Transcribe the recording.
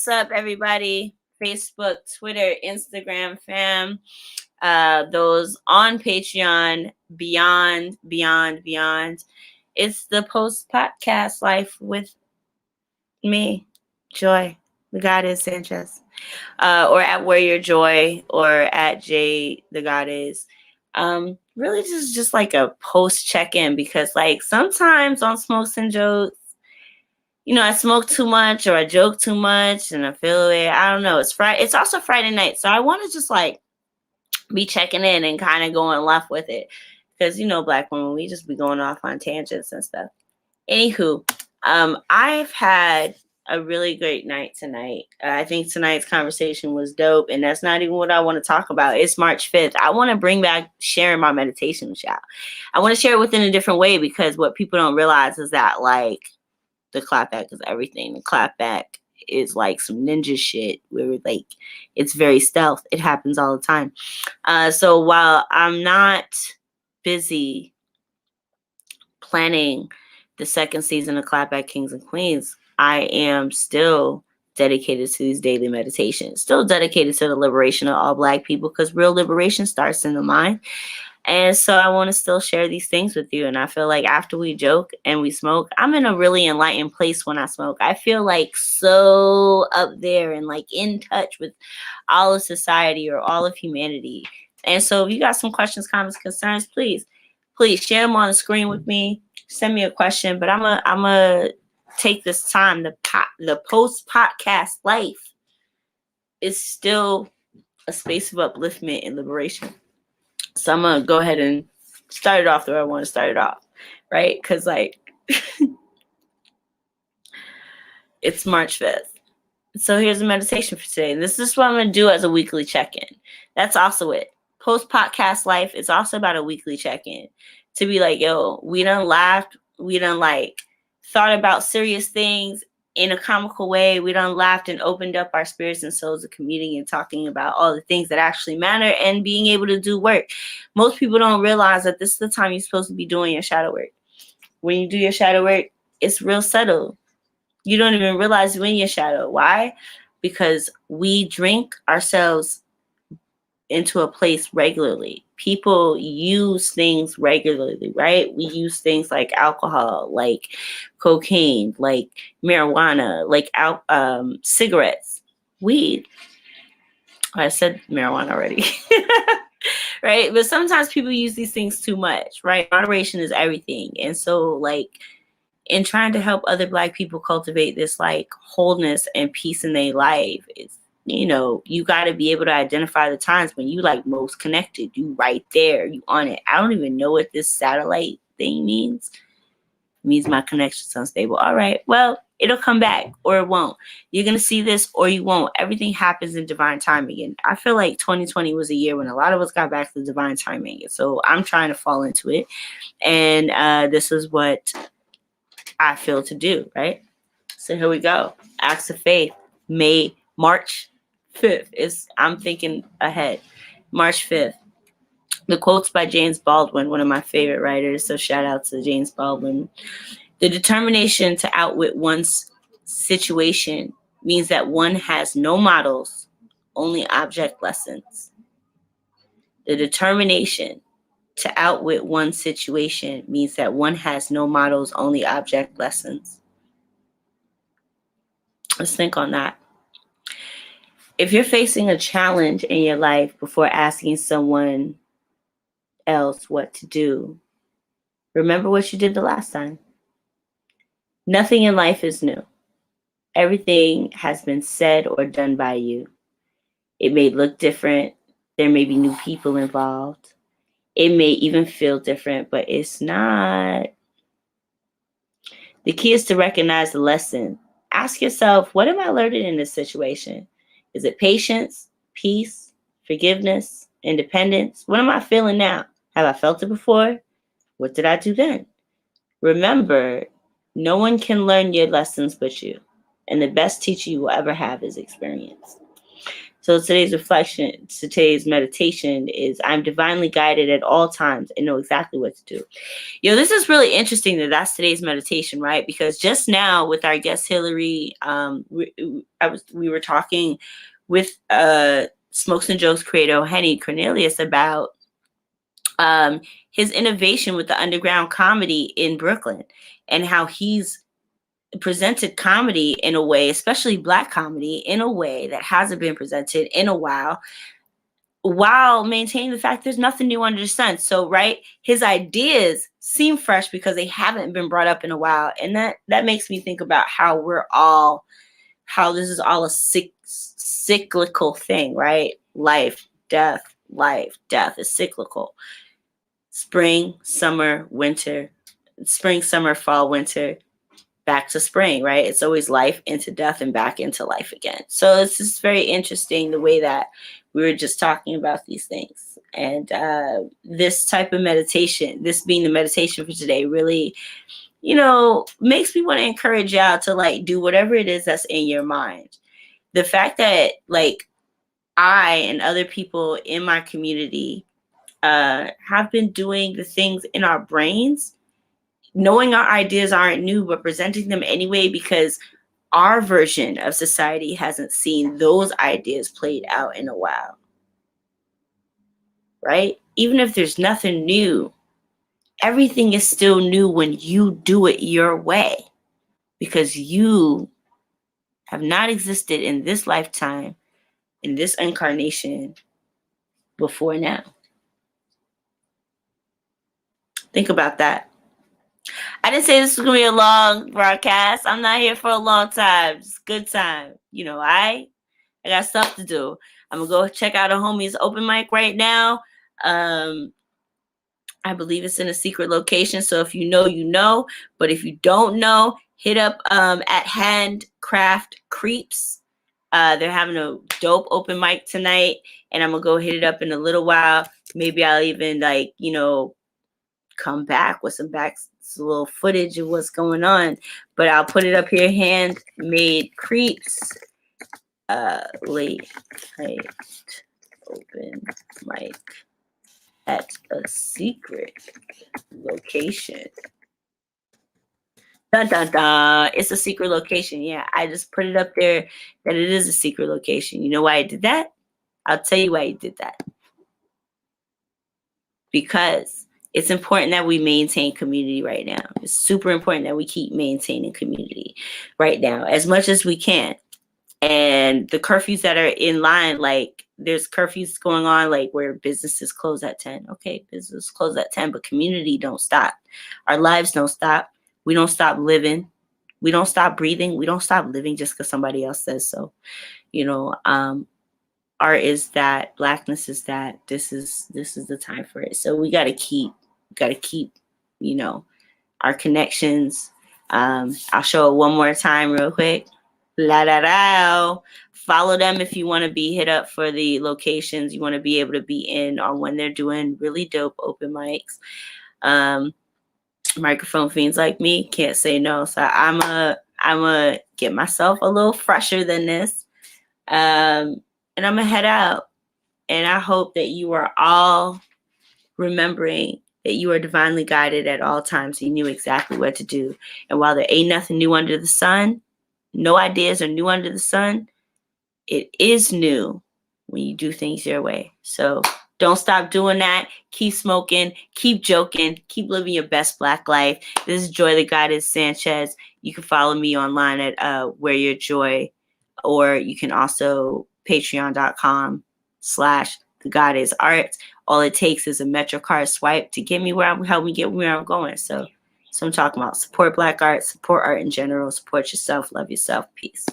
What's up, everybody? Facebook, Twitter, Instagram, fam. Those on Patreon, beyond. It's the Post Podcast Life with me, Joy. The Goddess Sanchez. Or at Where Your Joy, or at J the Goddess. Really just like a post check-in, because like sometimes on Smokes and Jokes, I smoke too much or I joke too much and I feel it. I don't know. It's Friday. It's also Friday night. So I want to just like be checking in and kind of going left with it. Because, Black women, we just be going off on tangents and stuff. Anywho, I've had a really great night tonight. I think tonight's conversation was dope. And that's not even what I want to talk about. It's March 5th. I want to bring back sharing my meditation with y'all. I want to share it within a different way, because what people don't realize is that like, the clapback is everything. The clapback is like some ninja shit where like it's very stealth. It happens all the time. So while I'm not busy planning the second season of Clapback Kings and Queens, I am still dedicated to these daily meditations, still dedicated to the liberation of all Black people, because real liberation starts in the mind. And so I want to still share these things with you. And I feel like after we joke and we smoke, I'm in a really enlightened place when I smoke. I feel like so up there and like in touch with all of society or all of humanity. And so if you got some questions, comments, concerns, please share them on the screen with me. Send me a question. But I'm a take this time. The Post Podcast Life is still a space of upliftment and liberation. So I'm going to go ahead and start it off the way I want to start it off, right? Because, like, it's March 5th. So here's a meditation for today. And this is what I'm going to do as a weekly check-in. That's also it. Post-podcast life is also about a weekly check-in. To be like, yo, we done laughed. We done, like, thought about serious things in a comical way. We done laughed and opened up our spirits and souls of commuting and talking about all the things that actually matter and being able to do work. Most people don't realize that this is the time you're supposed to be doing your shadow work. When you do your shadow work, it's real subtle. You don't even realize you're in your shadow. Why? Because we drink ourselves into a place regularly. People use things regularly, right? We use things like alcohol, like cocaine, like marijuana, like cigarettes, weed. I said marijuana already. Right? But sometimes people use these things too much, right? Moderation is everything. And so like in trying to help other Black people cultivate this like wholeness and peace in their life, it's, you got to be able to identify the times when you like most connected. You right there, you on it. I don't even know what this satellite thing means. It means my connection's unstable. All right, well, it'll come back or it won't. You're going to see this or you won't. Everything happens in divine timing. And I feel like 2020 was a year when a lot of us got back to divine timing. So I'm trying to fall into it. And this is what I feel to do, right? So here we go. Acts of Faith, March 5th. I'm thinking ahead. March 5th. The quote's by James Baldwin, one of my favorite writers. So shout out to James Baldwin. The determination to outwit one's situation means that one has no models, only object lessons. The determination to outwit one's situation means that one has no models, only object lessons. Let's think on that. If you're facing a challenge in your life before asking someone else what to do, remember what you did the last time. Nothing in life is new. Everything has been said or done by you. It may look different. There may be new people involved. It may even feel different, but it's not. The key is to recognize the lesson. Ask yourself, what am I learning in this situation? Is it patience, peace, forgiveness, independence? What am I feeling now? Have I felt it before? What did I do then? Remember, no one can learn your lessons but you. And the best teacher you will ever have is experience. So today's meditation is I'm divinely guided at all times and know exactly what to do. This is really interesting that's today's meditation, right? Because just now with our guest Hillary, we were talking with Smokes and Jokes creator Henny Cornelius about his innovation with the underground comedy in Brooklyn and how he's presented comedy in a way, especially Black comedy, in a way that hasn't been presented in a while maintaining the fact there's nothing new under the sun. So, right, his ideas seem fresh because they haven't been brought up in a while. And that makes me think about how this is all a cyclical thing, right? Life, death is cyclical. Spring, summer, winter, spring, summer, fall, winter, back to spring, right? It's always life into death and back into life again. So it's just very interesting the way that we were just talking about these things. And this type of meditation, this being the meditation for today, really, makes me want to encourage y'all to do whatever it is that's in your mind. The fact that I and other people in my community have been doing the things in our brains, knowing our ideas aren't new, but presenting them anyway because our version of society hasn't seen those ideas played out in a while, right? Even if there's nothing new, everything is still new when you do it your way because you have not existed in this lifetime, in this incarnation before now. Think about that. I didn't say this was going to be a long broadcast. I'm not here for a long time. It's a good time. I got stuff to do. I'm going to go check out a homie's open mic right now. I believe it's in a secret location. So if you know, you know. But if you don't know, hit up at Handcraft Creeps. They're having a dope open mic tonight. And I'm going to go hit it up in a little while. Maybe I'll even come back with some little footage of what's going on, but I'll put it up here. Handmade Creeps, late night open mic at a secret location. Dun dun dun! It's a secret location. Yeah, I just put it up there that it is a secret location. You know why I did that? I'll tell you why I did that. Because it's important that we maintain community right now. It's super important that we keep maintaining community right now as much as we can. And the curfews that are in line, there's curfews going on, where businesses close at 10. Okay, business close at 10, but community don't stop. Our lives don't stop. We don't stop living. We don't stop breathing. We don't stop living just because somebody else says so. Art is that, Blackness is that. This is the time for it. So we gotta keep, our connections. I'll show it one more time real quick. La da da. Follow them if you want to be hit up for the locations. You want to be able to be in on when they're doing really dope open mics. Microphone fiends like me can't say no. So I'm a get myself a little fresher than this. And I'm going to head out. And I hope that you are all remembering that you are divinely guided at all times. You knew exactly what to do. And while there ain't nothing new under the sun, no ideas are new under the sun, it is new when you do things your way. So don't stop doing that. Keep smoking. Keep joking. Keep living your best Black life. This is Joy the Goddess Sanchez. You can follow me online at Where Your Joy, or you can also patreon.com/TheGodIsArt. All it takes is a MetroCard swipe to get me help me get where I'm going. So I'm talking about support Black art, support art in general, support yourself, love yourself, peace.